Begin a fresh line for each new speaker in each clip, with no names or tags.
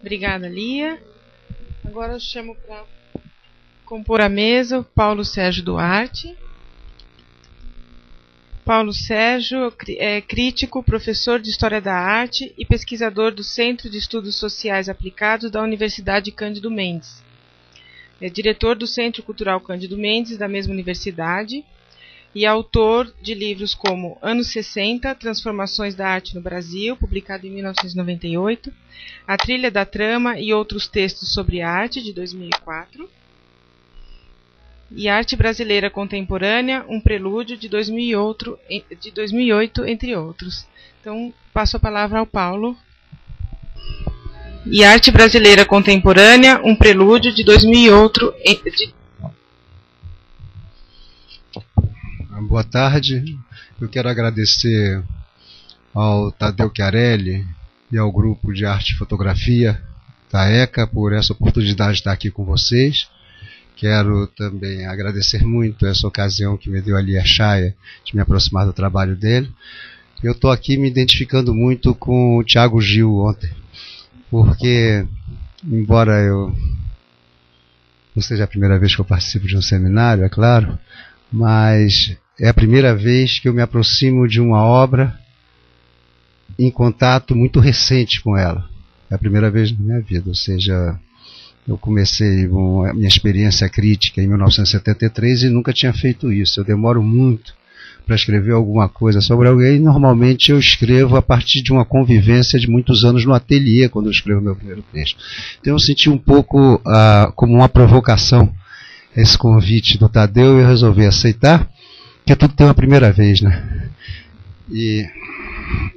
Obrigada, Lia. Agora eu chamo para compor a mesa o Paulo Sérgio Duarte. Paulo Sérgio é crítico, professor de História da Arte e pesquisador do Centro de Estudos Sociais Aplicados da Universidade Cândido Mendes. É diretor do Centro Cultural Cândido Mendes, da mesma universidade, e autor de livros como Anos 60, Transformações da Arte no Brasil, publicado em 1998, A Trilha da Trama e Outros Textos sobre Arte, de 2004, e Arte Brasileira Contemporânea, um Prelúdio, de 2008, entre outros. Então, passo a palavra ao Paulo. E Arte Brasileira Contemporânea, um Prelúdio, de 2008...
Boa tarde. Eu quero agradecer ao Tadeu Chiarelli e ao Grupo de Arte e Fotografia da ECA por essa oportunidade de estar aqui com vocês. Quero também agradecer muito essa ocasião que me deu ali a Chaya de me aproximar do trabalho dele. Eu estou aqui me identificando muito com o Thiago Gil ontem, porque, embora eu não seja a primeira vez que eu participo de um seminário, é claro, mas é a primeira vez que eu me aproximo de uma obra em contato muito recente com ela. É a primeira vez na minha vida, ou seja, eu comecei a minha experiência crítica em 1973 e nunca tinha feito isso. Eu demoro muito para escrever alguma coisa sobre alguém e normalmente eu escrevo a partir de uma convivência de muitos anos no ateliê, quando eu escrevo meu primeiro texto. Então eu senti um pouco como uma provocação esse convite do Tadeu e eu resolvi aceitar, porque tudo tem uma primeira vez, né? E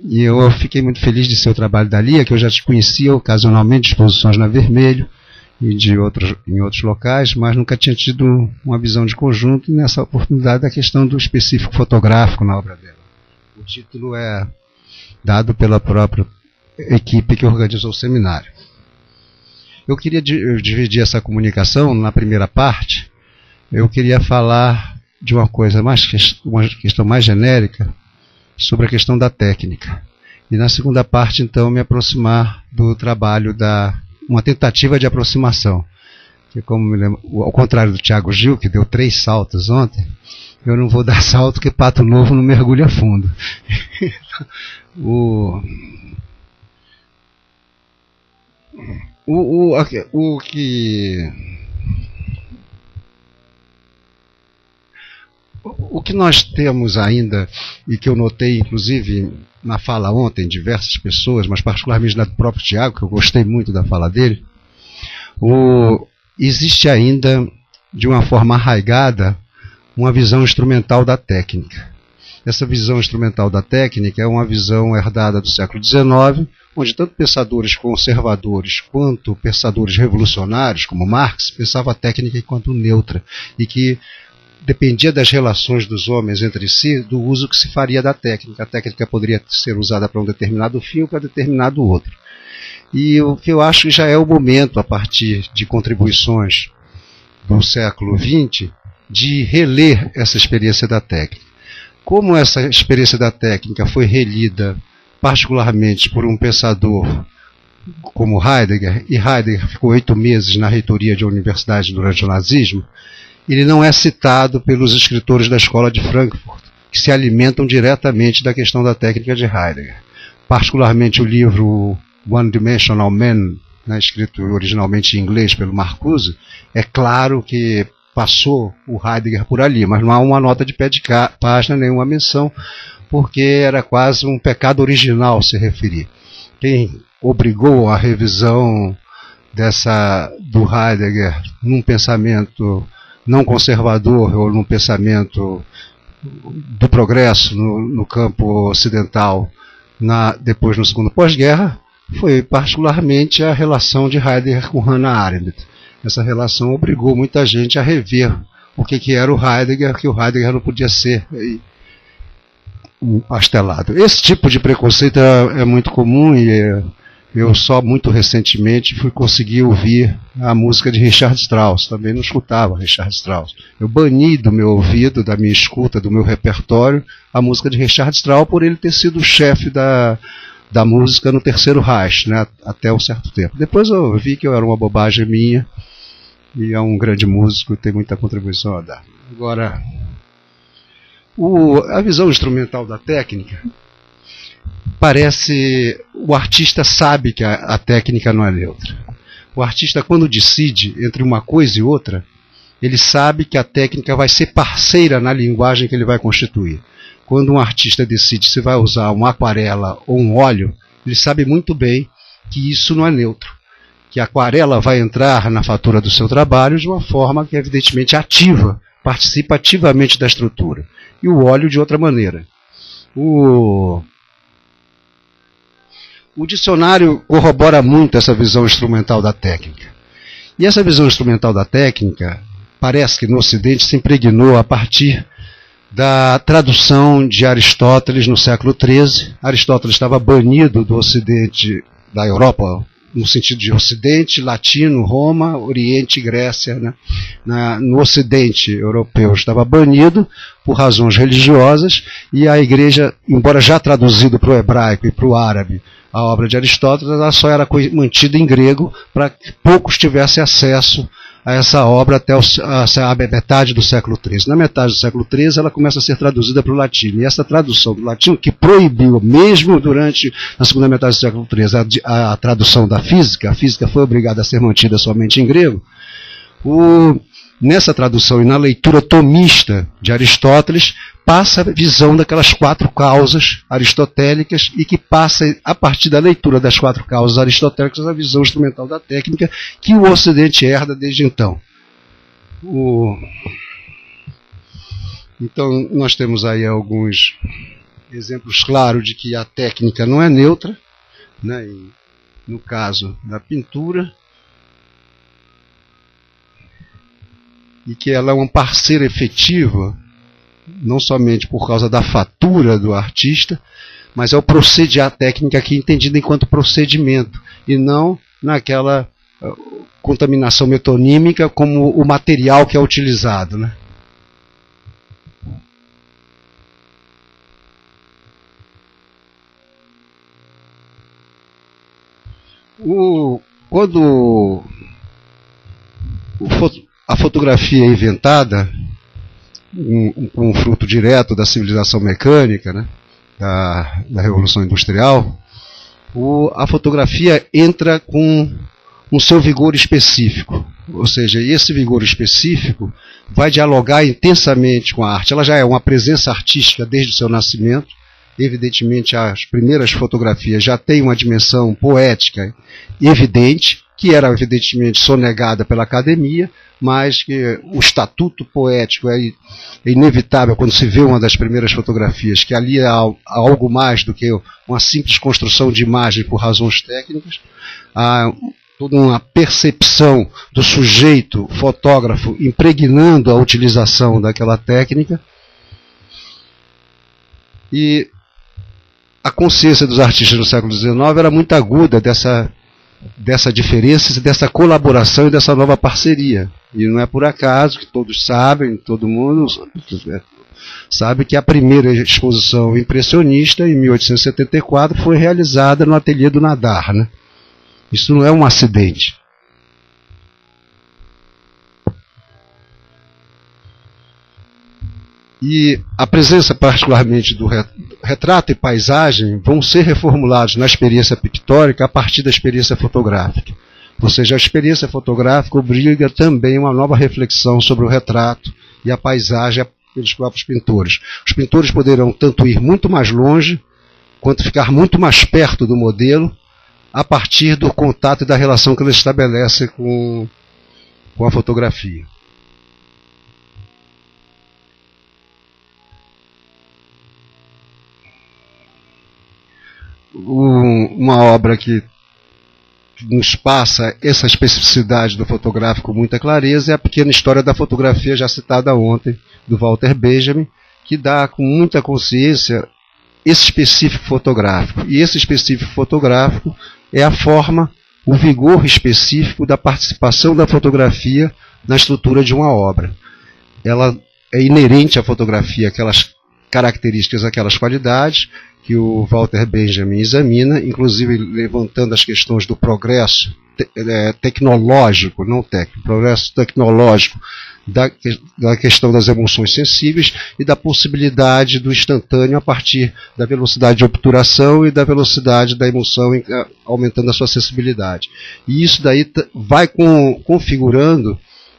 eu fiquei muito feliz de ser o trabalho da Lia, que eu já te conhecia ocasionalmente de exposições na Vermelho e em outros locais, mas nunca tinha tido uma visão de conjunto, e nessa oportunidade da questão do específico fotográfico na obra dela. O título é dado pela própria equipe que organizou o seminário. Eu queria dividir essa comunicação na primeira parte. Eu queria falar de uma questão mais genérica sobre a questão da técnica. E na segunda parte, então, me aproximar do trabalho uma tentativa de aproximação. Que, como me lembro, ao contrário do Thiago Gil, que deu 3 saltos ontem, eu não vou dar salto porque pato novo não mergulha fundo. O que nós temos ainda, e que eu notei inclusive na fala ontem, diversas pessoas, mas particularmente do próprio Thiago, que eu gostei muito da fala dele, existe ainda, de uma forma arraigada, uma visão instrumental da técnica. Essa visão instrumental da técnica é uma visão herdada do século XIX, onde tanto pensadores conservadores quanto pensadores revolucionários, como Marx, pensavam a técnica enquanto neutra, e que dependia das relações dos homens entre si, do uso que se faria da técnica. A técnica poderia ser usada para um determinado fim ou para determinado outro. E o que eu acho que já é o momento, a partir de contribuições do século XX, de reler essa experiência da técnica. Como essa experiência da técnica foi relida particularmente por um pensador como Heidegger, e Heidegger ficou 8 meses na reitoria de uma universidade durante o nazismo, ele não é citado pelos escritores da escola de Frankfurt, que se alimentam diretamente da questão da técnica de Heidegger. Particularmente o livro One Dimensional Man, né, escrito originalmente em inglês pelo Marcuse, é claro que passou o Heidegger por ali, mas não há uma nota de pé de página, nenhuma menção, porque era quase um pecado original se referir. Quem obrigou a revisão do Heidegger num pensamento não conservador ou num pensamento do progresso no campo ocidental, depois no segundo pós-guerra, foi particularmente a relação de Heidegger com Hannah Arendt. Essa relação obrigou muita gente a rever o que era o Heidegger, que o Heidegger não podia ser pastelado. Esse tipo de preconceito é muito comum e eu só muito recentemente fui conseguir ouvir a música de Richard Strauss. Também não escutava Richard Strauss. Eu bani do meu ouvido, da minha escuta, do meu repertório, a música de Richard Strauss por ele ter sido o chefe da música no Terceiro Reich, né, até um certo tempo. Depois eu vi que era uma bobagem minha, e é um grande músico e tem muita contribuição a dar. Agora, a visão instrumental da técnica, parece, o artista sabe que a técnica não é neutra. O artista, quando decide entre uma coisa e outra, ele sabe que a técnica vai ser parceira na linguagem que ele vai constituir. Quando um artista decide se vai usar uma aquarela ou um óleo, ele sabe muito bem que isso não é neutro. Que a aquarela vai entrar na fatura do seu trabalho de uma forma que é evidentemente ativa, participa ativamente da estrutura. E o óleo de outra maneira. O dicionário corrobora muito essa visão instrumental da técnica. E essa visão instrumental da técnica parece que no Ocidente se impregnou a partir da tradução de Aristóteles no século XIII. Aristóteles estava banido do Ocidente, da Europa, no sentido de Ocidente, Latino, Roma, Oriente e Grécia. Né? No Ocidente europeu estava banido por razões religiosas, e a Igreja, embora já traduzido para o hebraico e para o árabe, a obra de Aristóteles, ela só era mantida em grego para que poucos tivessem acesso a essa obra até a metade do século XIII. Na metade do século XIII ela começa a ser traduzida para o latino, e essa tradução do latino, que proibiu, mesmo durante a segunda metade do século XIII, a tradução da física, a física foi obrigada a ser mantida somente em grego, nessa tradução e na leitura tomista de Aristóteles, passa a visão daquelas 4 causas aristotélicas, e que passa, a partir da leitura das 4 causas aristotélicas, a visão instrumental da técnica, que o Ocidente herda desde então. Então, nós temos aí alguns exemplos claros de que a técnica não é neutra, né, no caso da pintura, e que ela é uma parceira efetiva, não somente por causa da fatura do artista, mas é o proceder técnica aqui entendida enquanto procedimento, e não naquela contaminação metonímica como o material que é utilizado. Né? Quando a fotografia é inventada, um fruto direto da civilização mecânica, né, da Revolução Industrial, a fotografia entra com o seu vigor específico. Ou seja, esse vigor específico vai dialogar intensamente com a arte. Ela já é uma presença artística desde o seu nascimento. Evidentemente, as primeiras fotografias já têm uma dimensão poética evidente, que era evidentemente sonegada pela academia, mas que o estatuto poético é inevitável quando se vê uma das primeiras fotografias, que ali há algo mais do que uma simples construção de imagem por razões técnicas. Há toda uma percepção do sujeito fotógrafo impregnando a utilização daquela técnica. E a consciência dos artistas do século XIX era muito aguda dessa diferença, dessa colaboração e dessa nova parceria. E não é por acaso que todos sabem, todo mundo sabe que a primeira exposição impressionista, em 1874, foi realizada no ateliê do Nadar. Né? Isso não é um acidente. E a presença particularmente do retrato e paisagem vão ser reformulados na experiência pictórica a partir da experiência fotográfica. Ou seja, a experiência fotográfica obriga também uma nova reflexão sobre o retrato e a paisagem pelos próprios pintores. Os pintores poderão tanto ir muito mais longe, quanto ficar muito mais perto do modelo, a partir do contato e da relação que eles estabelecem com a fotografia. Uma obra que nos passa essa especificidade do fotográfico com muita clareza é a Pequena História da Fotografia, já citada ontem, do Walter Benjamin, que dá com muita consciência esse específico fotográfico. E esse específico fotográfico é a forma, o vigor específico da participação da fotografia na estrutura de uma obra. Ela é inerente à fotografia, aquelas características, aquelas qualidades que o Walter Benjamin examina, inclusive levantando as questões do progresso tecnológico, não técnico, progresso tecnológico da questão das emoções sensíveis e da possibilidade do instantâneo a partir da velocidade de obturação e da velocidade da emoção, aumentando a sua sensibilidade. E isso daí vai configurando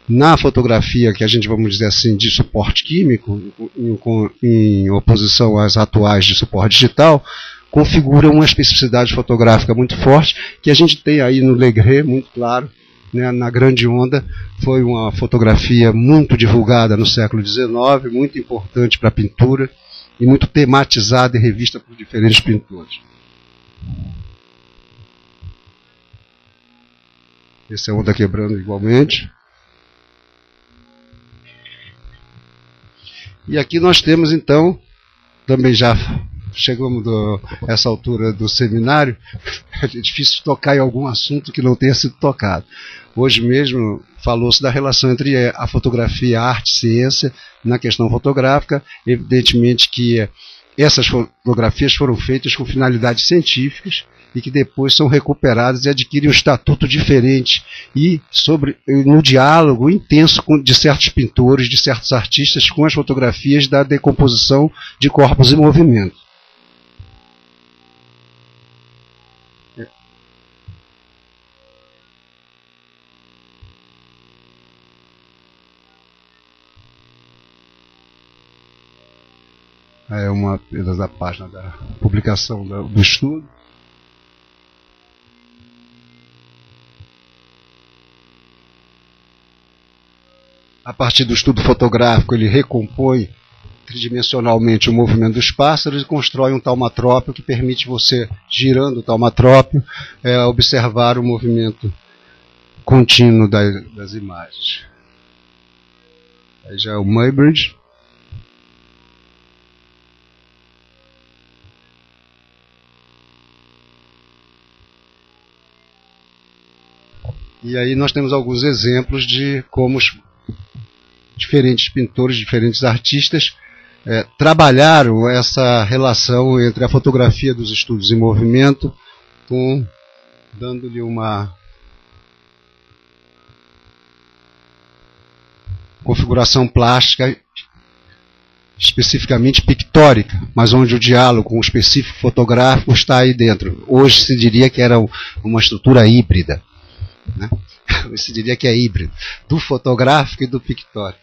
na fotografia, que a gente, vamos dizer assim, de suporte químico, em oposição às atuais de suporte digital, configura uma especificidade fotográfica muito forte, que a gente tem aí no Legret, muito claro, né, na Grande Onda. Foi uma fotografia muito divulgada no século XIX, muito importante para a pintura, e muito tematizada e revista por diferentes pintores. Esse é Onda Quebrando igualmente. E aqui nós temos, então, também já chegamos a essa altura do seminário, é difícil tocar em algum assunto que não tenha sido tocado. Hoje mesmo falou-se da relação entre a fotografia, a arte e ciência na questão fotográfica. Evidentemente que essas fotografias foram feitas com finalidades científicas e que depois são recuperadas e adquirem um estatuto diferente e no diálogo intenso de certos pintores, de certos artistas com as fotografias da decomposição de corpos em movimento. É uma da página da publicação do estudo. A partir do estudo fotográfico, ele recompõe tridimensionalmente o movimento dos pássaros e constrói um taumatrópio que permite você, girando o taumatrópio, observar o movimento contínuo das imagens. Aí já é o Muybridge. E aí nós temos alguns exemplos de como os diferentes pintores, diferentes artistas trabalharam essa relação entre a fotografia dos estudos em movimento, dando-lhe uma configuração plástica especificamente pictórica, mas onde o diálogo com o específico fotográfico está aí dentro. Hoje se diria que era uma estrutura híbrida, né? Se diria que é híbrido, do fotográfico e do pictórico.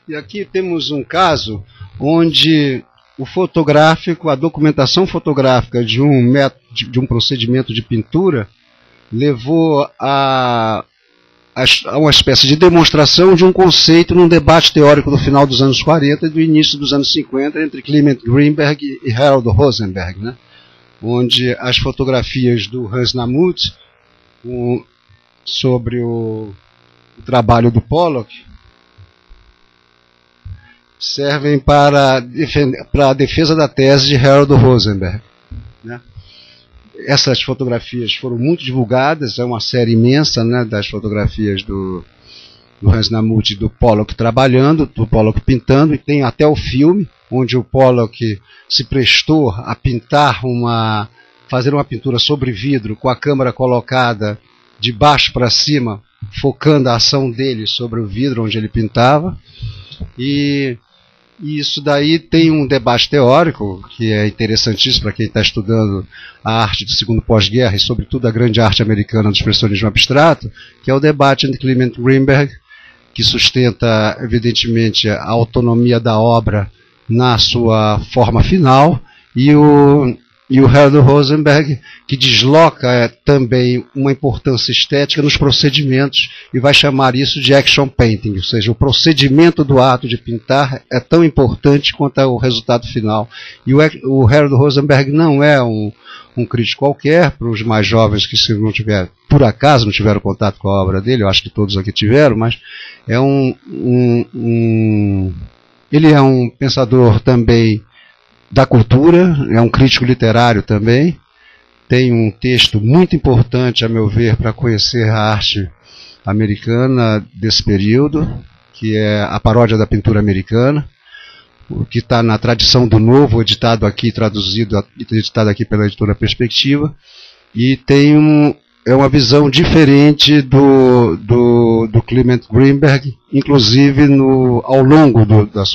E aqui temos um caso onde o fotográfico, a documentação fotográfica de um procedimento de pintura levou a uma espécie de demonstração de um conceito num debate teórico do final dos anos 40 e do início dos anos 50 entre Clement Greenberg e Harold Rosenberg, né? Onde as fotografias do Hans Namuth sobre o trabalho do Pollock servem para a defesa da tese de Harold Rosenberg, né? Essas fotografias foram muito divulgadas, é uma série imensa, né, das fotografias do Hans Namuth e do Pollock trabalhando, do Pollock pintando, e tem até o filme, onde o Pollock se prestou a fazer uma pintura sobre vidro, com a câmera colocada de baixo para cima, focando a ação dele sobre o vidro onde ele pintava. E isso daí tem um debate teórico que é interessantíssimo para quem está estudando a arte do segundo pós-guerra e sobretudo a grande arte americana do expressionismo abstrato, que é o debate entre Clement Greenberg, que sustenta evidentemente a autonomia da obra na sua forma final, e o Harold Rosenberg, que desloca também uma importância estética nos procedimentos e vai chamar isso de action painting, ou seja, o procedimento do ato de pintar é tão importante quanto o resultado final. E o Harold Rosenberg não é um crítico qualquer. Para os mais jovens que, se não tiver, por acaso não tiveram contato com a obra dele, eu acho que todos aqui tiveram, mas é ele é um pensador também da cultura, é um crítico literário também. Tem um texto muito importante, a meu ver, para conhecer a arte americana desse período, que é a paródia da pintura americana, que está na tradição do Novo, editado aqui, traduzido, editado aqui pela editora Perspectiva, e tem uma visão diferente do Clement Greenberg, inclusive ao longo da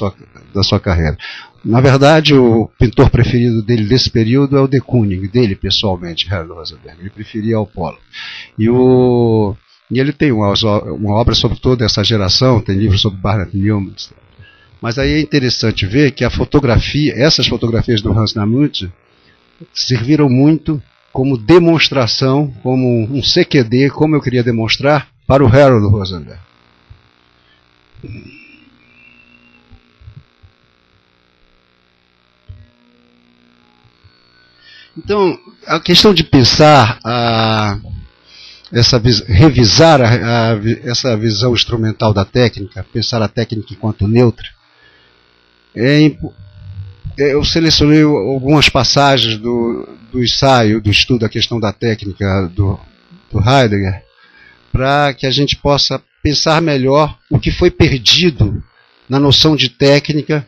sua carreira. Na verdade, o pintor preferido dele desse período é o de Kooning, dele pessoalmente, Harold Rosenberg. Ele preferia o Apollo. E ele tem uma obra sobre toda essa geração, tem livros sobre Barnett Newman. Mas aí é interessante ver que essas fotografias do Hans Namuth serviram muito como demonstração, como um CQD, como eu queria demonstrar, para o Harold Rosenberg. Então, a questão de pensar, revisar essa visão instrumental da técnica, pensar a técnica enquanto neutra, eu selecionei algumas passagens do ensaio, do estudo da questão da técnica do Heidegger, para que a gente possa pensar melhor o que foi perdido na noção de técnica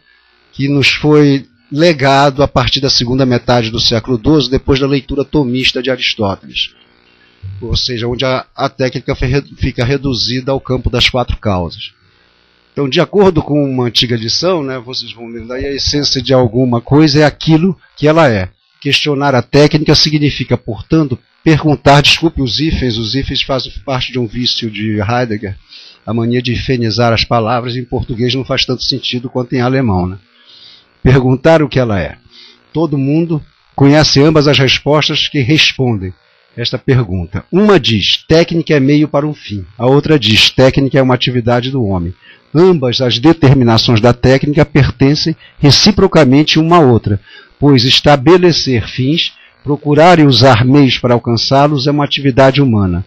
que nos foi legado a partir da segunda metade do século XII, depois da leitura tomista de Aristóteles. Ou seja, onde a técnica fica reduzida ao campo das quatro causas. Então, de acordo com uma antiga lição, né, vocês vão lembrar, a essência de alguma coisa é aquilo que ela é. Questionar a técnica significa, portanto, perguntar, desculpe os hífens fazem parte de um vício de Heidegger, a mania de hifenizar as palavras, em português não faz tanto sentido quanto em alemão, né? Perguntar o que ela é. Todo mundo conhece ambas as respostas que respondem esta pergunta. Uma diz, técnica é meio para um fim. A outra diz, técnica é uma atividade do homem. Ambas as determinações da técnica pertencem reciprocamente uma à outra, pois estabelecer fins, procurar e usar meios para alcançá-los é uma atividade humana.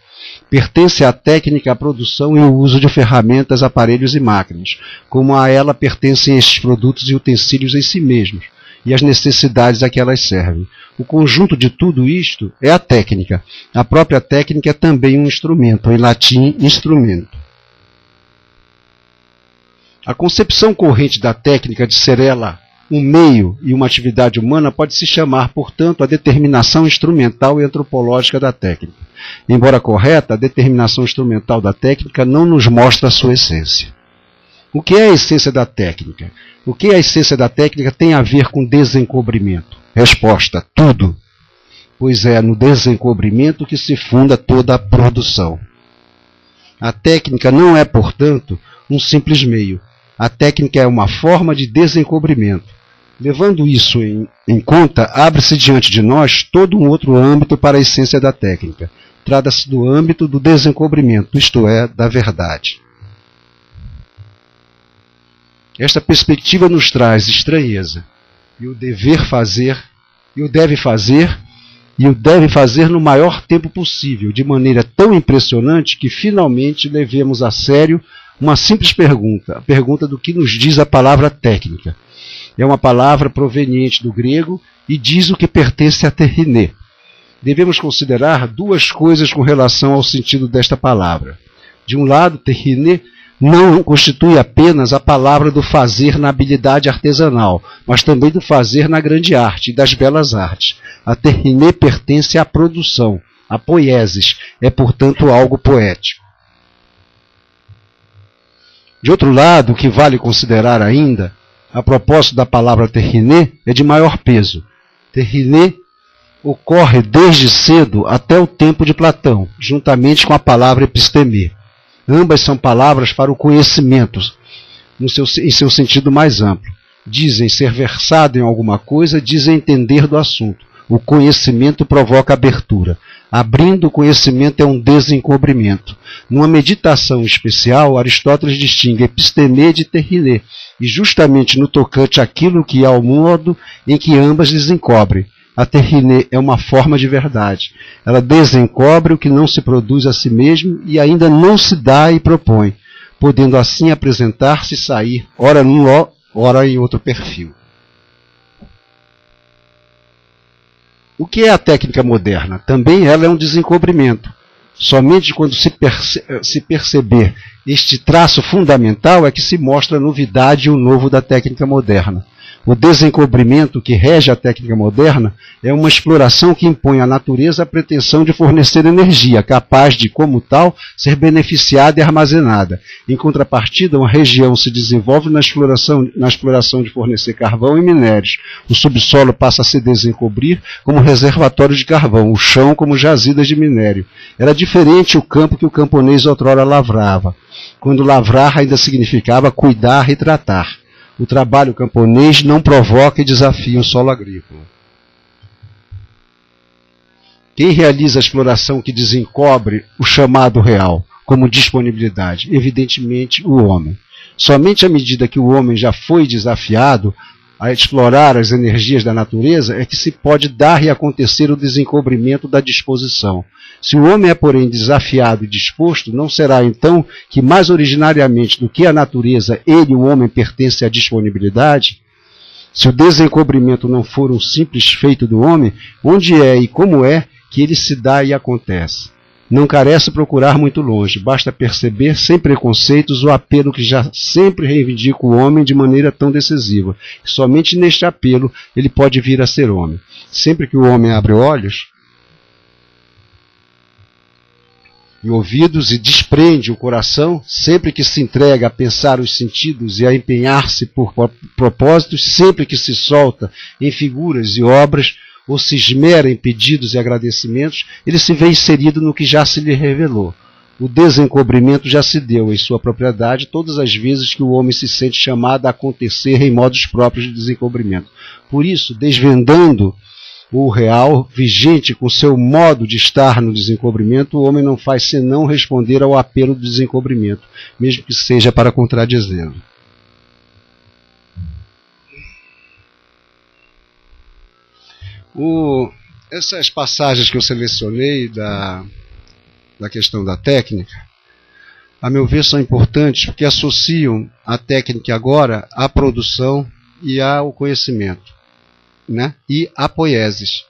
Pertence à técnica a produção e o uso de ferramentas, aparelhos e máquinas, como a ela pertencem estes produtos e utensílios em si mesmos, e as necessidades a que elas servem. O conjunto de tudo isto é a técnica. A própria técnica é também um instrumento, em latim, instrumento. A concepção corrente da técnica de ser ela um meio e uma atividade humana pode se chamar, portanto, a determinação instrumental e antropológica da técnica. Embora correta, a determinação instrumental da técnica não nos mostra a sua essência. O que é a essência da técnica? O que a essência da técnica tem a ver com desencobrimento? Resposta, tudo. Pois é no desencobrimento que se funda toda a produção. A técnica não é, portanto, um simples meio. A técnica é uma forma de desencobrimento. Levando isso em conta, abre-se diante de nós todo um outro âmbito para a essência da técnica. Trata-se do âmbito do desencobrimento, isto é, da verdade. Esta perspectiva nos traz estranheza, e o dever fazer, e o deve fazer no maior tempo possível, de maneira tão impressionante que finalmente levemos a sério uma simples pergunta, a pergunta do que nos diz a palavra técnica. É uma palavra proveniente do grego e diz o que pertence a terriné. Devemos considerar duas coisas com relação ao sentido desta palavra. De um lado, terriné não constitui apenas a palavra do fazer na habilidade artesanal, mas também do fazer na grande arte e das belas artes. A terriné pertence à produção, à poiesis, é portanto algo poético. De outro lado, o que vale considerar ainda, a propósito da palavra terriné, é de maior peso. Terriné ocorre desde cedo até o tempo de Platão, juntamente com a palavra epistemê. Ambas são palavras para o conhecimento, em seu sentido mais amplo. Dizem ser versado em alguma coisa, dizem entender do assunto. O conhecimento provoca abertura. Abrindo o conhecimento é um desencobrimento. Numa meditação especial, Aristóteles distingue epistemê de terriné, e justamente no tocante àquilo que é o modo em que ambas desencobrem. A terriné é uma forma de verdade. Ela desencobre o que não se produz a si mesmo e ainda não se dá e propõe, podendo assim apresentar-se e sair, ora num ora em outro perfil. O que é a técnica moderna? Também ela é um desencobrimento. Somente quando se perceber este traço fundamental é que se mostra a novidade e o novo da técnica moderna. O desencobrimento que rege a técnica moderna é uma exploração que impõe à natureza a pretensão de fornecer energia, capaz de, como tal, ser beneficiada e armazenada. Em contrapartida, uma região se desenvolve na exploração de fornecer carvão e minérios. O subsolo passa a se desencobrir como reservatório de carvão, o chão como jazidas de minério. Era diferente o campo que o camponês outrora lavrava, quando lavrar ainda significava cuidar e tratar. O trabalho camponês não provoca e desafia um solo agrícola. Quem realiza a exploração que desencobre o chamado real como disponibilidade? Evidentemente, o homem. Somente à medida que o homem já foi desafiado a explorar as energias da natureza é que se pode dar e acontecer o desencobrimento da disposição. Se o homem é, porém, desafiado e disposto, não será então que mais originariamente do que a natureza, ele, o homem, pertence à disponibilidade? Se o desencobrimento não for um simples feito do homem, onde é e como é que ele se dá e acontece? Não carece procurar muito longe, basta perceber, sem preconceitos, o apelo que já sempre reivindica o homem de maneira tão decisiva. E somente neste apelo ele pode vir a ser homem. Sempre que o homem abre olhos e ouvidos e desprende o coração, sempre que se entrega a pensar os sentidos e a empenhar-se por propósitos, sempre que se solta em figuras e obras, ou se esmera em pedidos e agradecimentos, ele se vê inserido no que já se lhe revelou. O desencobrimento já se deu em sua propriedade todas as vezes que o homem se sente chamado a acontecer em modos próprios de desencobrimento. Por isso, desvendando o real, vigente com seu modo de estar no desencobrimento, o homem não faz senão responder ao apelo do desencobrimento, mesmo que seja para contradizê-lo. Essas passagens que eu selecionei da questão da técnica, a meu ver, são importantes porque associam a técnica agora à produção e ao conhecimento, né? E à poiesis,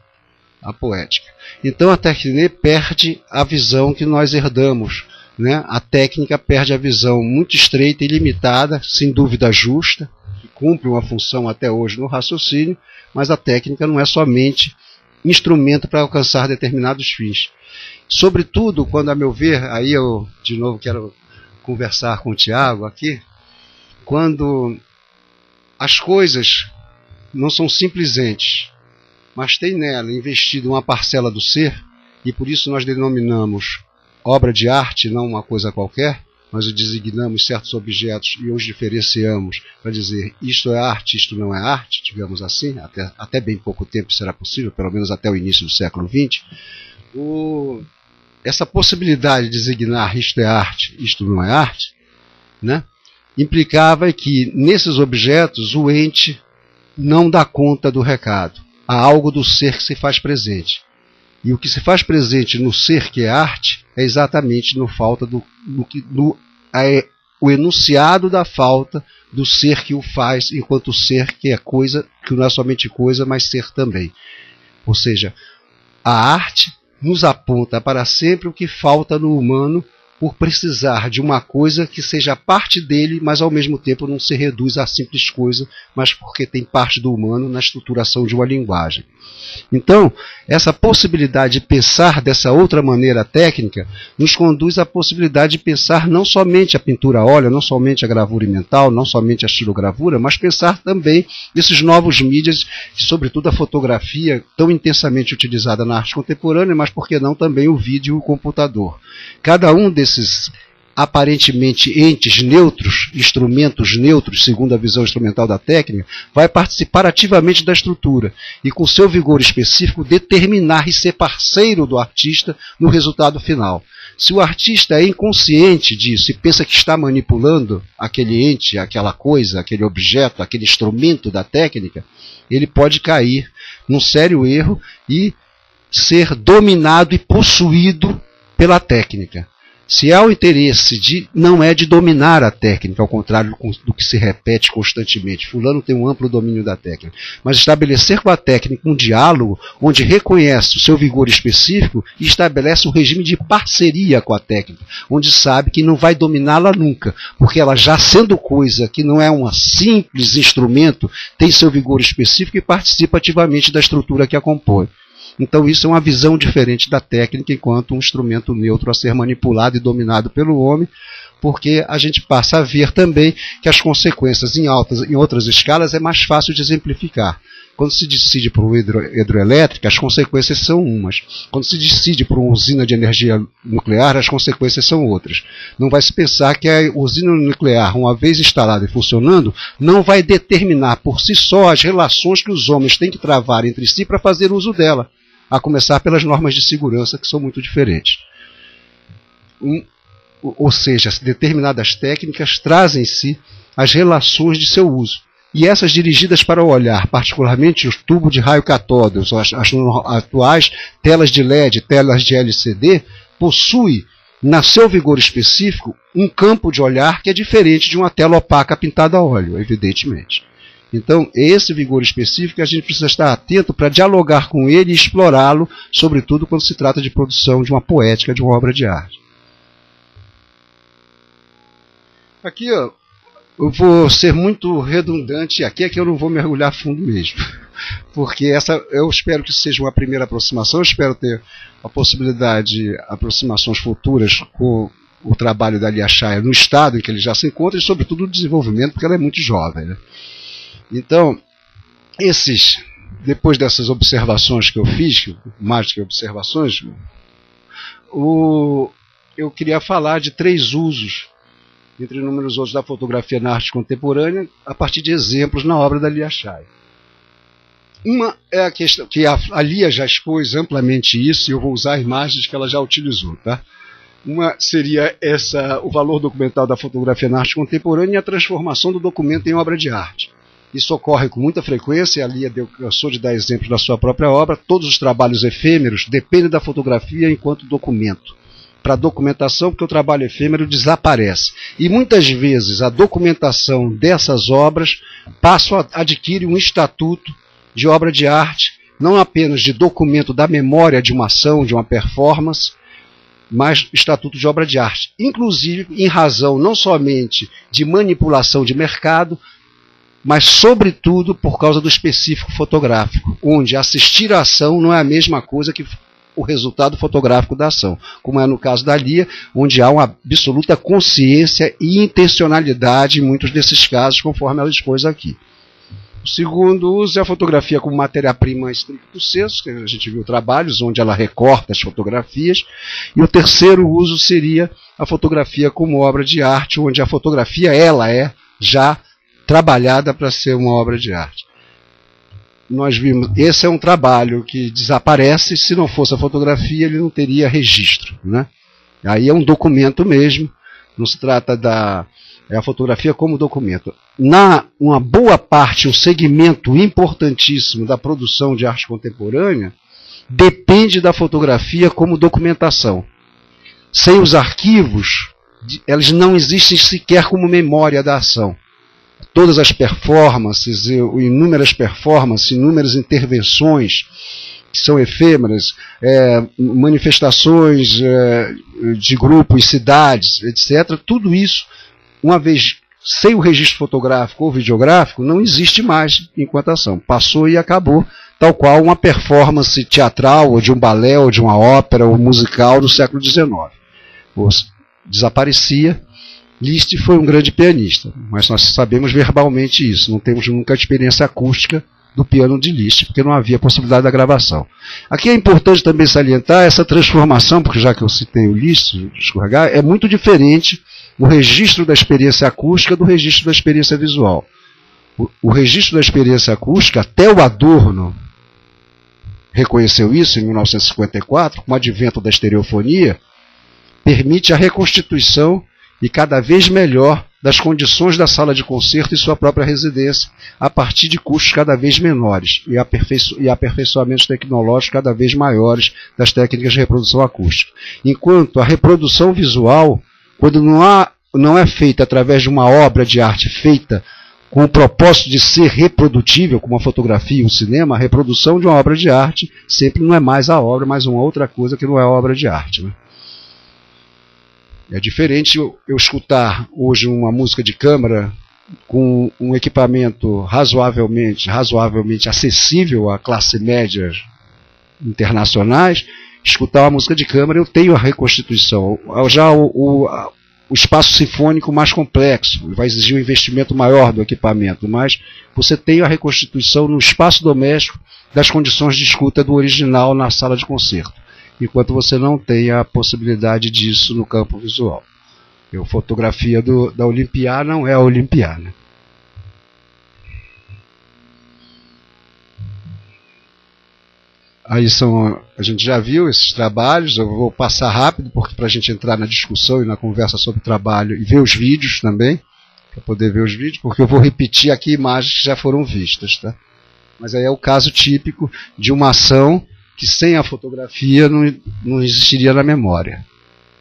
a poética. Então a técnica perde a visão que nós herdamos, né? A técnica perde a visão muito estreita e limitada, sem dúvida justa, que cumpre uma função até hoje no raciocínio, mas a técnica não é somente instrumento para alcançar determinados fins. Sobretudo, quando, a meu ver, aí eu de novo quero conversar com o Tiago aqui, quando as coisas não são simples entes, mas tem nela investido uma parcela do ser, e por isso nós denominamos obra de arte, não uma coisa qualquer, nós designamos certos objetos e os diferenciamos para dizer isto é arte, isto não é arte, digamos assim, até bem pouco tempo será possível, pelo menos até o início do século XX. Essa possibilidade de designar isto é arte, isto não é arte, né, implicava que nesses objetos o ente não dá conta do recado. Há algo do ser que se faz presente. E o que se faz presente no ser que é arte é exatamente o enunciado da falta do ser que o faz, enquanto ser que é coisa, que não é somente coisa, mas ser também. Ou seja, a arte nos aponta para sempre o que falta no humano por precisar de uma coisa que seja parte dele, mas ao mesmo tempo não se reduz a simples coisa, mas porque tem parte do humano na estruturação de uma linguagem. Então, essa possibilidade de pensar dessa outra maneira técnica nos conduz à possibilidade de pensar não somente a pintura a óleo, não somente a gravura mental, não somente a estilogravura, mas pensar também esses novos mídias, sobretudo a fotografia, tão intensamente utilizada na arte contemporânea, mas por que não também o vídeo e o computador. Cada um desses aparentemente entes neutros, instrumentos neutros, segundo a visão instrumental da técnica, vai participar ativamente da estrutura e, com seu vigor específico, determinar e ser parceiro do artista no resultado final. Se o artista é inconsciente disso e pensa que está manipulando aquele ente, aquela coisa, aquele objeto, aquele instrumento da técnica, ele pode cair num sério erro e ser dominado e possuído pela técnica. Se há o interesse não é de dominar a técnica, ao contrário do que se repete constantemente, fulano tem um amplo domínio da técnica, mas estabelecer com a técnica um diálogo onde reconhece o seu vigor específico e estabelece um regime de parceria com a técnica, onde sabe que não vai dominá-la nunca, porque ela, já sendo coisa que não é um simples instrumento, tem seu vigor específico e participa ativamente da estrutura que a compõe. Então isso é uma visão diferente da técnica enquanto um instrumento neutro a ser manipulado e dominado pelo homem, porque a gente passa a ver também que as consequências em outras escalas é mais fácil de exemplificar. Quando se decide por uma hidroelétrica, as consequências são umas. Quando se decide por uma usina de energia nuclear, as consequências são outras. Não vai se pensar que a usina nuclear, uma vez instalada e funcionando, não vai determinar por si só as relações que os homens têm que travar entre si para fazer uso dela, a começar pelas normas de segurança, que são muito diferentes. Ou seja, determinadas técnicas trazem em si as relações de seu uso. E essas dirigidas para o olhar, particularmente os tubos de raio catódicos, as atuais telas de LED, telas de LCD, possuem, na seu vigor específico, um campo de olhar que é diferente de uma tela opaca pintada a óleo, evidentemente. Então, esse vigor específico a gente precisa estar atento para dialogar com ele e explorá-lo, sobretudo quando se trata de produção de uma poética, de uma obra de arte. Aqui, ó, eu vou ser muito redundante, aqui é que eu não vou mergulhar fundo mesmo, porque eu espero que seja uma primeira aproximação, eu espero ter a possibilidade de aproximações futuras com o trabalho da Lia Schaia no estado em que ele já se encontra e, sobretudo, no desenvolvimento, porque ela é muito jovem, né? Então, depois dessas observações que eu fiz, mais do que observações, eu queria falar de 3 usos, entre inúmeros outros, da fotografia na arte contemporânea, a partir de exemplos na obra da Lia Schaia. Uma é a questão, que a Lia já expôs amplamente isso, e eu vou usar imagens que ela já utilizou, tá? Uma seria o valor documental da fotografia na arte contemporânea e a transformação do documento em obra de arte. Isso ocorre com muita frequência, a Lia cansou de dar exemplos da sua própria obra. Todos os trabalhos efêmeros dependem da fotografia enquanto documento. Para a documentação, porque o trabalho efêmero desaparece. E muitas vezes a documentação dessas obras adquire um estatuto de obra de arte, não apenas de documento da memória de uma ação, de uma performance, mas estatuto de obra de arte. Inclusive em razão não somente de manipulação de mercado, mas, sobretudo, por causa do específico fotográfico, onde assistir à ação não é a mesma coisa que o resultado fotográfico da ação, como é no caso da Lia, onde há uma absoluta consciência e intencionalidade em muitos desses casos, conforme ela expôs aqui. O segundo uso é a fotografia como matéria-prima stricto sensu, que a gente viu trabalhos onde ela recorta as fotografias, e o terceiro uso seria a fotografia como obra de arte, onde a fotografia ela é já trabalhada para ser uma obra de arte. Nós vimos, esse é um trabalho que desaparece, se não fosse a fotografia ele não teria registro, né? Aí é um documento mesmo, não se trata é a fotografia como documento. Uma boa parte, um segmento importantíssimo da produção de arte contemporânea depende da fotografia como documentação. Sem os arquivos, eles não existem sequer como memória da ação. Todas as performances, inúmeras performances, inúmeras intervenções que são efêmeras, manifestações de grupos, cidades, etc., tudo isso, uma vez sem o registro fotográfico ou videográfico, não existe mais enquanto ação. Passou e acabou, tal qual uma performance teatral, ou de um balé, ou de uma ópera, ou musical do século XIX. Desaparecia. Liszt foi um grande pianista, mas nós sabemos verbalmente isso, não temos nunca a experiência acústica do piano de Liszt, porque não havia possibilidade da gravação. Aqui é importante também salientar essa transformação, porque já que eu citei o Liszt, é muito diferente o registro da experiência acústica do registro da experiência visual. O registro da experiência acústica, até o Adorno reconheceu isso em 1954, com o advento da estereofonia, permite a reconstituição e cada vez melhor das condições da sala de concerto e sua própria residência, a partir de custos cada vez menores e aperfeiçoamentos tecnológicos cada vez maiores das técnicas de reprodução acústica. Enquanto a reprodução visual, quando não é feita através de uma obra de arte feita com o propósito de ser reprodutível, como a fotografia e o cinema, a reprodução de uma obra de arte sempre não é mais a obra, mas uma outra coisa que não é a obra de arte, né? É diferente eu escutar hoje uma música de câmara com um equipamento razoavelmente acessível à classe média internacionais, escutar uma música de câmara, eu tenho a reconstituição. Já o espaço sinfônico mais complexo, vai exigir um investimento maior do equipamento, mas você tem a reconstituição no espaço doméstico das condições de escuta do original na sala de concerto, enquanto você não tem a possibilidade disso no campo visual. A fotografia da Olympia não é a Olympia, né? Aí a gente já viu esses trabalhos, eu vou passar rápido para a gente entrar na discussão e na conversa sobre o trabalho e ver os vídeos também, para poder ver os vídeos, porque eu vou repetir aqui imagens que já foram vistas, tá? Mas aí é o caso típico de uma ação que sem a fotografia não existiria na memória.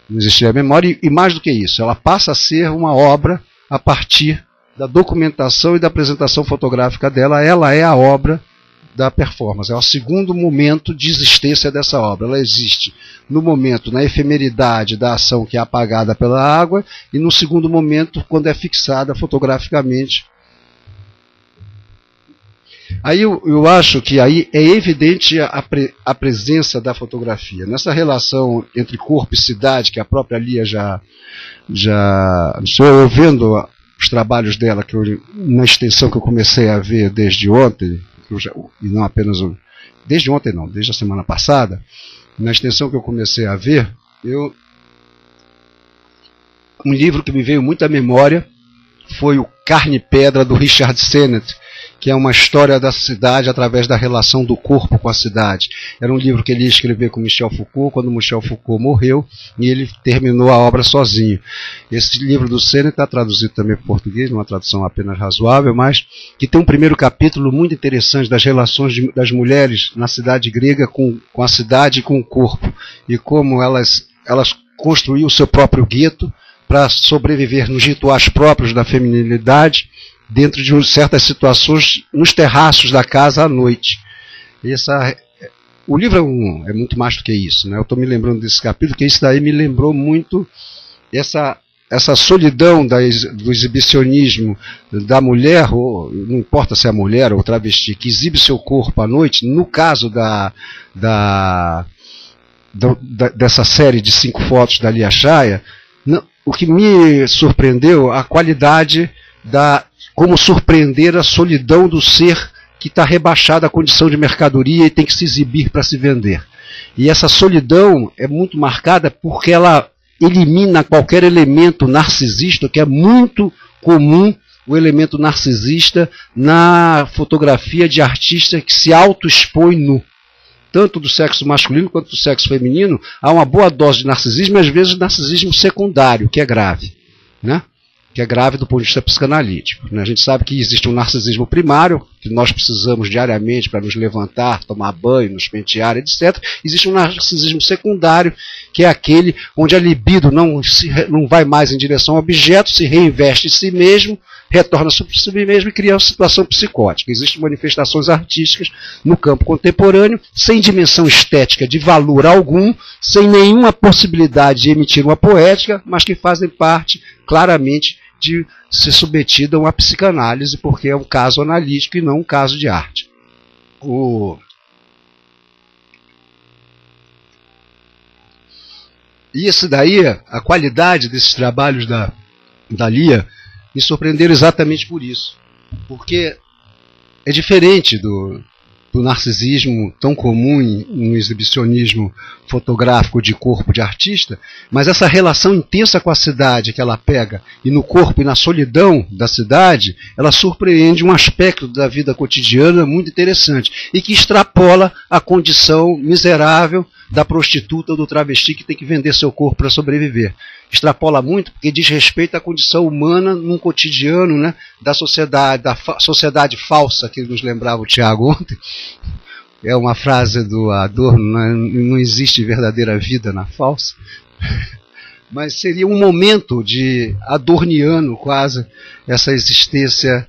Não existiria memória e mais do que isso, ela passa a ser uma obra a partir da documentação e da apresentação fotográfica dela, ela é a obra da performance, é o segundo momento de existência dessa obra. Ela existe no momento, na efemeridade da ação que é apagada pela água, e no segundo momento, quando é fixada fotograficamente. Aí eu acho que aí é evidente a presença da fotografia. Nessa relação entre corpo e cidade, que a própria Lia já estou vendo os trabalhos dela, na extensão que eu comecei a ver desde ontem, e não apenas desde ontem não, desde a semana passada, na extensão que eu comecei a ver, um livro que me veio muito à memória foi o Carne e Pedra, do Richard Sennett, que é uma história da cidade através da relação do corpo com a cidade. Era um livro que ele ia escrever com Michel Foucault, quando Michel Foucault morreu, e ele terminou a obra sozinho. Esse livro do Sennett está traduzido também para o português, numa tradução apenas razoável, mas que tem um primeiro capítulo muito interessante das relações das mulheres na cidade grega com a cidade e com o corpo, e como elas construíam o seu próprio gueto para sobreviver nos rituais próprios da feminilidade, dentro de certas situações nos terraços da casa à noite. O livro é muito mais do que isso, né? Eu estou me lembrando desse capítulo, porque isso daí me lembrou muito essa solidão do exibicionismo da mulher, ou não importa se é mulher ou travesti, que exibe seu corpo à noite. No caso dessa série de 5 fotos da Lia Chaya, o que me surpreendeu, a qualidade como surpreender a solidão do ser que está rebaixado à condição de mercadoria e tem que se exibir para se vender. E essa solidão é muito marcada porque ela elimina qualquer elemento narcisista, que é muito comum o elemento narcisista na fotografia de artista que se auto-expõe nu. Tanto do sexo masculino quanto do sexo feminino, há uma boa dose de narcisismo, e às vezes narcisismo secundário, que é grave, né? Que é grave do ponto de vista psicanalítico, né? A gente sabe que existe um narcisismo primário, que nós precisamos diariamente para nos levantar, tomar banho, nos pentear, etc. Existe um narcisismo secundário, que é aquele onde a libido não vai mais em direção ao objeto, se reinveste em si mesmo, retorna sobre si mesmo e cria uma situação psicótica. Existem manifestações artísticas no campo contemporâneo, sem dimensão estética de valor algum, sem nenhuma possibilidade de emitir uma poética, mas que fazem parte, claramente, de ser submetida a uma psicanálise, porque é um caso analítico e não um caso de arte. E esse daí, a qualidade desses trabalhos da Lia, me surpreenderam exatamente por isso. Porque é diferente do narcisismo tão comum no exibicionismo fotográfico de corpo de artista, mas essa relação intensa com a cidade que ela pega, e no corpo e na solidão da cidade, ela surpreende um aspecto da vida cotidiana muito interessante, e que extrapola a condição miserável da prostituta ou do travesti que tem que vender seu corpo para sobreviver. extrapola muito, porque diz respeito à condição humana num cotidiano, né, da sociedade falsa, que nos lembrava o Tiago ontem. É uma frase do Adorno, não existe verdadeira vida na falsa. Mas seria um momento de adorniano, quase, essa existência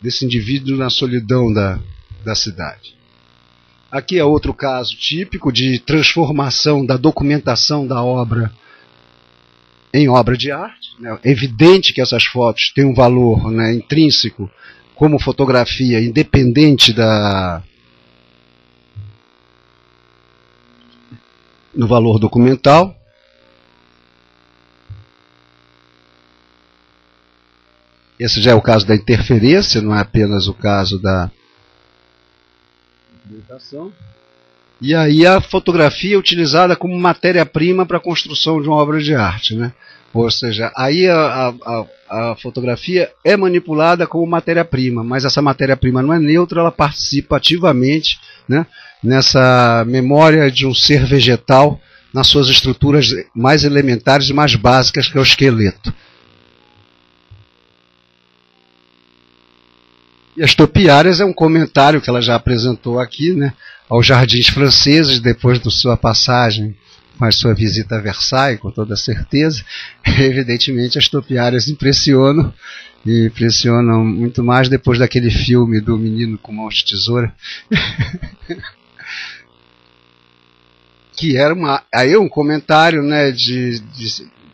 desse indivíduo na solidão da cidade. Aqui é outro caso típico de transformação da documentação da obra em obra de arte. É evidente que essas fotos têm um valor, né, intrínseco como fotografia, independente do valor documental. Esse já é o caso da interferência, não é apenas o caso da documentação. E aí a fotografia é utilizada como matéria-prima para a construção de uma obra de arte, né? Ou seja, aí a fotografia é manipulada como matéria-prima, mas essa matéria-prima não é neutra, ela participa ativamente, né, nessa memória de um ser vegetal, nas suas estruturas mais elementares e mais básicas, que é o esqueleto. E as topiárias é um comentário que ela já apresentou aqui, né, aos jardins franceses, depois da sua passagem com a sua visita a Versailles, com toda certeza. Evidentemente as topiárias impressionam, e impressionam muito mais depois daquele filme do Menino com Mãos de Tesoura. Que era aí um comentário, né,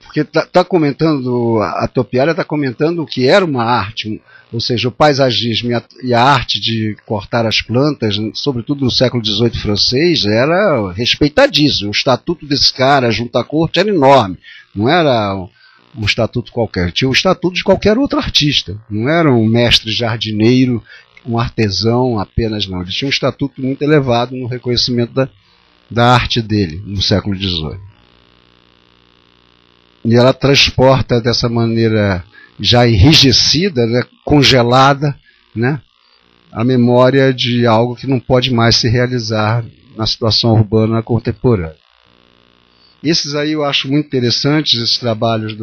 porque tá comentando, a topiária está comentando o que era uma arte, ou seja, o paisagismo e a arte de cortar as plantas, sobretudo no século XVIII francês, era respeitadíssimo. O estatuto desse cara junto à corte era enorme, não era um estatuto qualquer, tinha o estatuto de qualquer outro artista, não era um mestre jardineiro, um artesão apenas, não. Ele tinha um estatuto muito elevado no reconhecimento da arte dele, no século XVIII. E ela transporta dessa maneira já enrijecida, né, congelada, né, a memória de algo que não pode mais se realizar na situação urbana contemporânea. Esses aí eu acho muito interessantes, esses trabalhos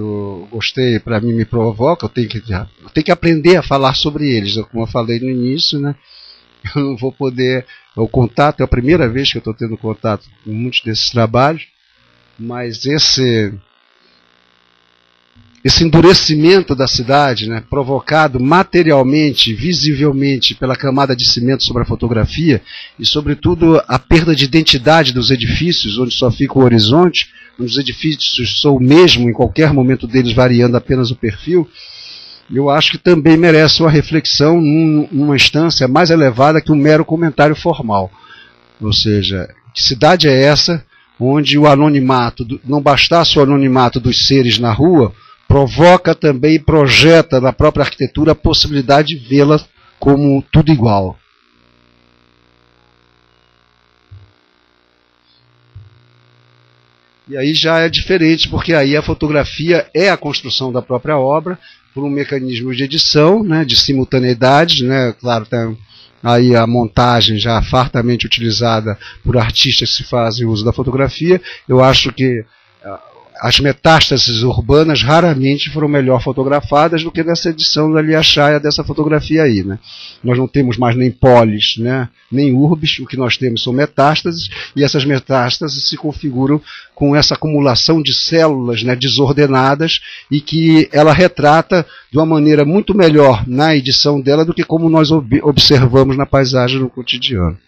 gostei, para mim me provoca, eu tenho que aprender a falar sobre eles, como eu falei no início, né, eu não vou poder, o contato, é a primeira vez que eu estou tendo contato com muitos desses trabalhos, mas esse endurecimento da cidade, né, provocado materialmente, visivelmente pela camada de cimento sobre a fotografia e, sobretudo, a perda de identidade dos edifícios, onde só fica o horizonte, onde os edifícios são o mesmo, em qualquer momento deles variando apenas o perfil, eu acho que também merece uma reflexão numa instância mais elevada que um mero comentário formal. Ou seja, que cidade é essa onde o anonimato, não bastasse o anonimato dos seres na rua, provoca também e projeta na própria arquitetura a possibilidade de vê-la como tudo igual. E aí já é diferente, porque aí a fotografia é a construção da própria obra por um mecanismo de edição, né, de simultaneidade, né, claro, tem aí a montagem já fartamente utilizada por artistas que fazem uso da fotografia. Eu acho que as metástases urbanas raramente foram melhor fotografadas do que nessa edição da Lia Chaya dessa fotografia aí, né? Nós não temos mais nem polis, né, nem urbes, o que nós temos são metástases, e essas metástases se configuram com essa acumulação de células, né, desordenadas, e que ela retrata de uma maneira muito melhor na edição dela do que como nós observamos na paisagem no cotidiano.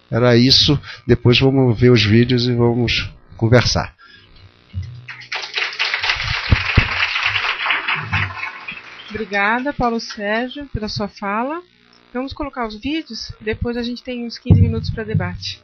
Era isso, depois vamos ver os vídeos e vamos conversar.
Obrigada, Paulo Sérgio, pela sua fala. Vamos colocar os vídeos, depois a gente tem uns 15 minutos para debate.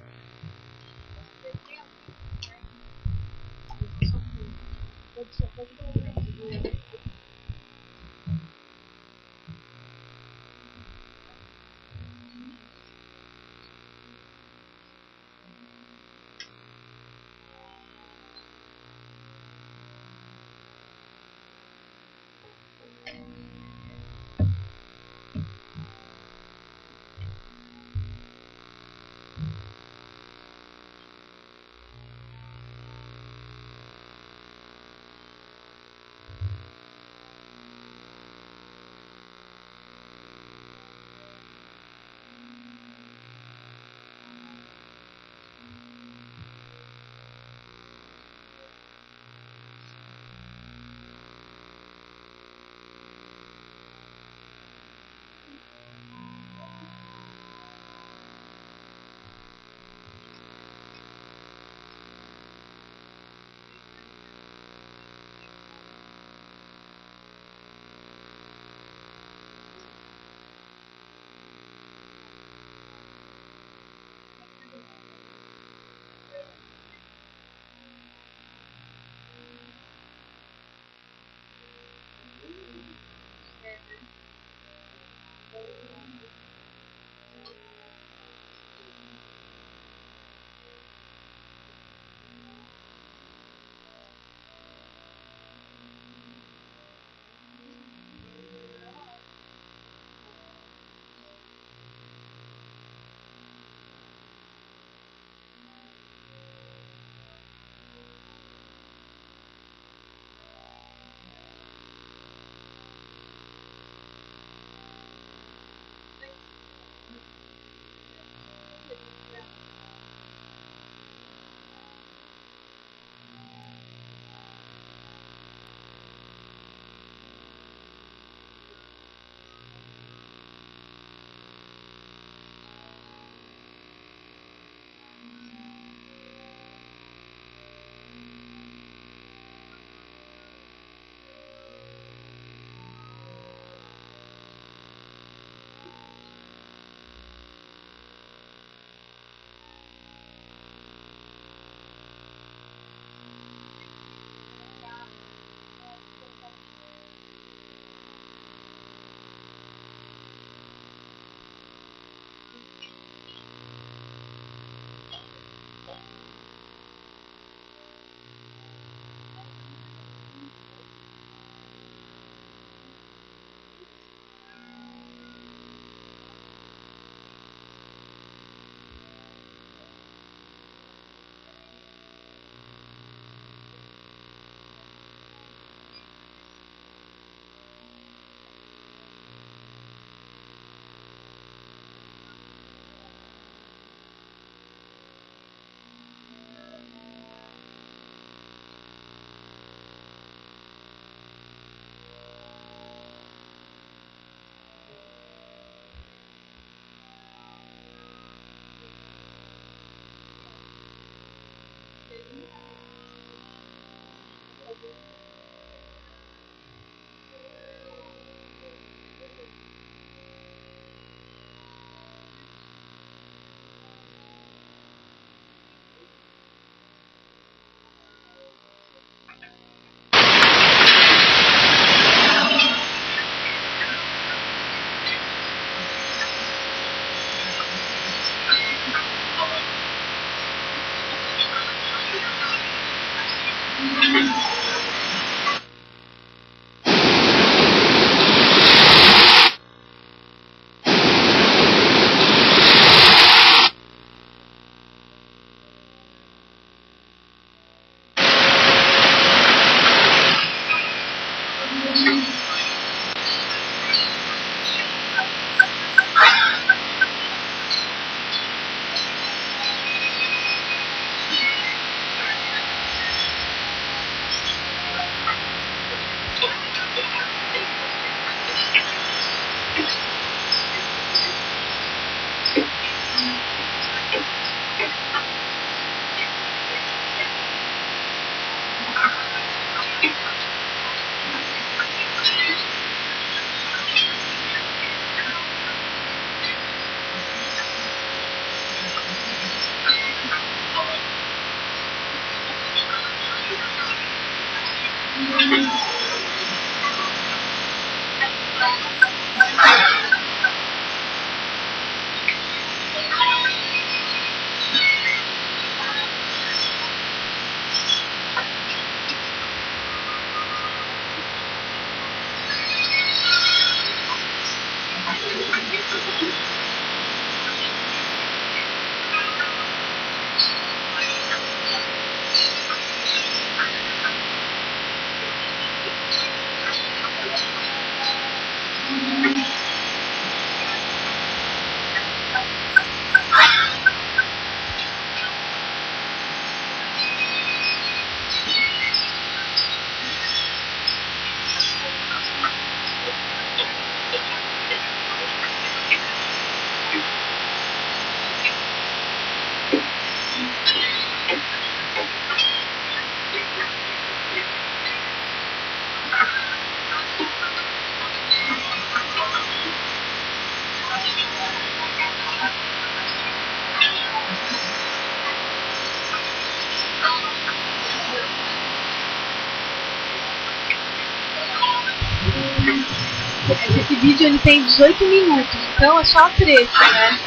Esse vídeo ele tem 18 minutos, então é só trecho, né?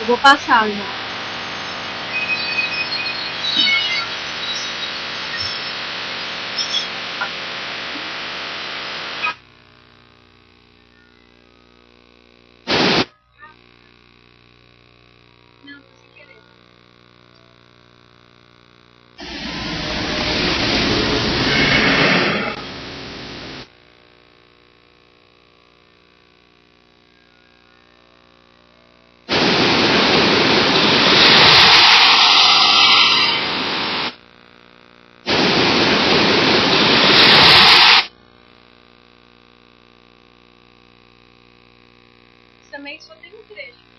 Eu vou passar já. Também só tem um trecho.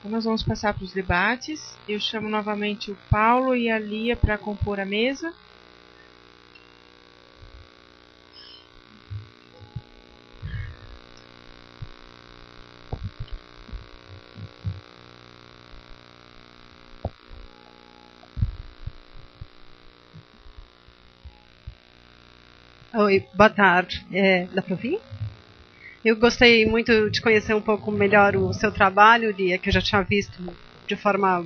Nós vamos passar para os debates. Eu chamo novamente o Paulo e a Lia para compor a mesa.
Oi, boa tarde. Dá para ouvir? Eu gostei muito de conhecer um pouco melhor o seu trabalho, Lia, que eu já tinha visto de forma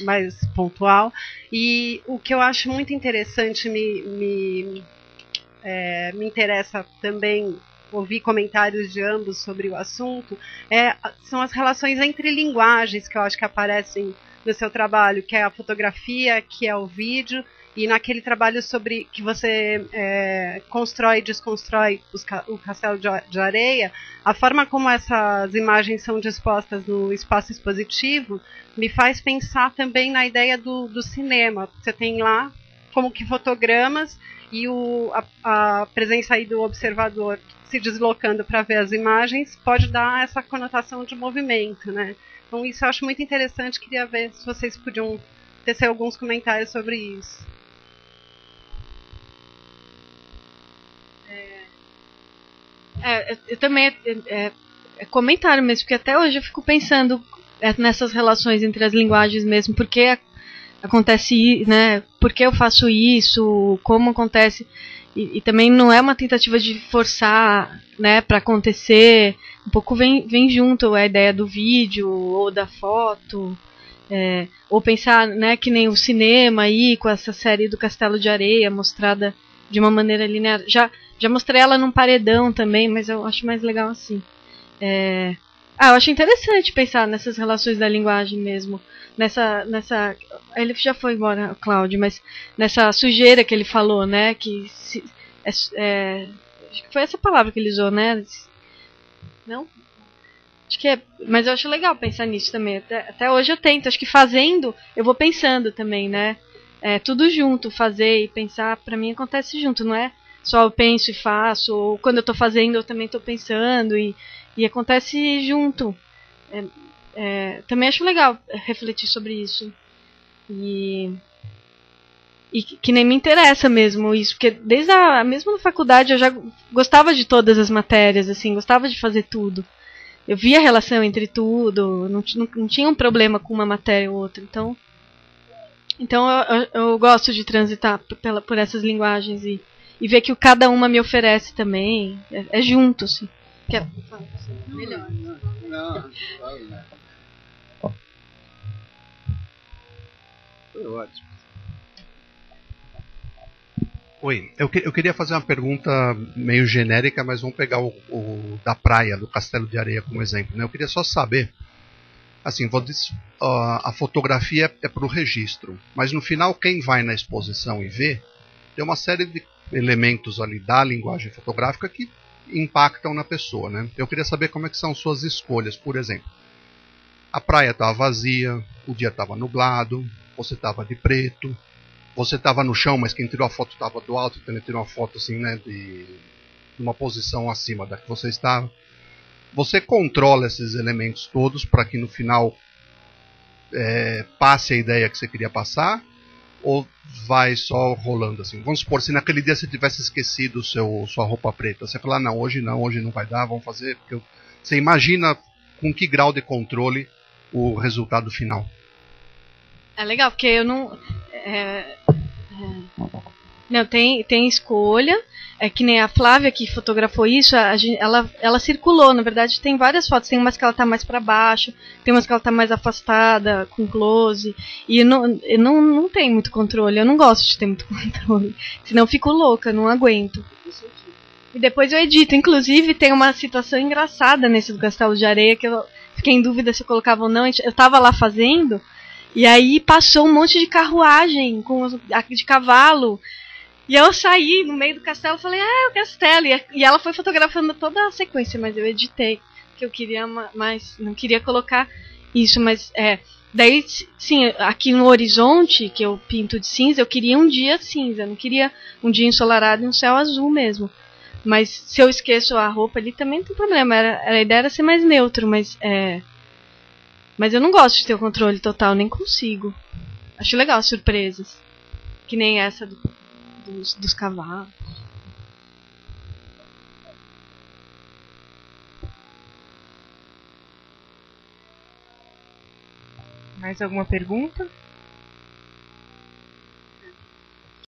mais pontual. E o que eu acho muito interessante, me interessa também ouvir comentários de ambos sobre o assunto, são as relações entre linguagens que eu acho que aparecem no seu trabalho, que é a fotografia, que é o vídeo, e naquele trabalho sobre que você constrói e desconstrói o castelo de areia, a forma como essas imagens são dispostas no espaço expositivo me faz pensar também na ideia do cinema. Você tem lá como que fotogramas e a presença aí do observador se deslocando para ver as imagens pode dar essa conotação de movimento, né? Então isso eu acho muito interessante, queria ver se vocês podiam tecer alguns comentários sobre isso.
Eu também é comentário mesmo, porque até hoje eu fico pensando nessas relações entre as linguagens mesmo, porque acontece, né? Por que eu faço isso? Como acontece? E também não é uma tentativa de forçar, né, para acontecer. Um pouco vem junto a ideia do vídeo ou da foto, ou pensar, né, que nem o cinema aí com essa série do Castelo de Areia mostrada de uma maneira linear. Já mostrei ela num paredão também, mas eu acho mais legal assim. Eu acho interessante pensar nessas relações da linguagem mesmo. Ele já foi embora, o Cláudio, mas nessa sujeira que ele falou, né? Acho que foi essa palavra que ele usou, né? Não? Acho que mas eu acho legal pensar nisso também. Até hoje eu tento, acho que fazendo, eu vou pensando também, né? Tudo junto, fazer e pensar, pra mim acontece junto, não é só eu penso e faço, ou quando eu tô fazendo eu também tô pensando e acontece junto. Também acho legal refletir sobre isso. E que nem me interessa mesmo isso, porque desde mesmo na faculdade eu já gostava de todas as matérias, assim, gostava de fazer tudo. Eu via a relação entre tudo, não tinha um problema com uma matéria ou outra. Então eu gosto de transitar por essas linguagens e ver que cada uma me oferece também. É junto, assim. Melhor.
Não. Foi ótimo.
Oi, eu queria fazer uma pergunta meio genérica, mas vamos pegar o da praia, do Castelo de Areia como exemplo, né? Eu queria só saber, assim, a fotografia é para o registro, mas no final quem vai na exposição e vê, tem uma série de elementos ali da linguagem fotográfica que impactam na pessoa, né? Eu queria saber como é que são suas escolhas, por exemplo. A praia estava vazia, o dia estava nublado, você estava de preto, você estava no chão, mas quem tirou a foto estava do alto, então ele tirou uma foto assim, né, de uma posição acima da que você estava. Você controla esses elementos todos para que no final passe a ideia que você queria passar, ou vai só rolando assim? Vamos supor, se naquele dia você tivesse esquecido sua roupa preta, você fala, não, hoje não vai dar, vamos fazer, porque você imagina com que grau de controle o resultado final.
É legal, porque eu não... Não, tem escolha. É que nem a Flávia que fotografou isso, ela circulou. Na verdade, tem várias fotos. Tem umas que ela tá mais para baixo, tem umas que ela tá mais afastada, com close. E eu não tenho muito controle. Eu não gosto de ter muito controle. Senão eu fico louca, não aguento. E depois eu edito. Inclusive, tem uma situação engraçada nesse do Castelo de Areia, que eu fiquei em dúvida se eu colocava ou não. Eu tava lá fazendo, e aí passou um monte de carruagem de cavalo. E eu saí no meio do castelo e falei, é o castelo. E ela foi fotografando toda a sequência, mas eu editei, que eu queria mais, não queria colocar isso, mas daí, sim, aqui no horizonte, que eu pinto de cinza, eu queria um dia cinza, não queria um dia ensolarado e um céu azul mesmo. Mas se eu esqueço a roupa ali também não tem problema, a ideia era ser mais neutro, mas eu não gosto de ter o controle total, nem consigo. Acho legal surpresas, que nem essa dos cavalos.
Mais alguma pergunta?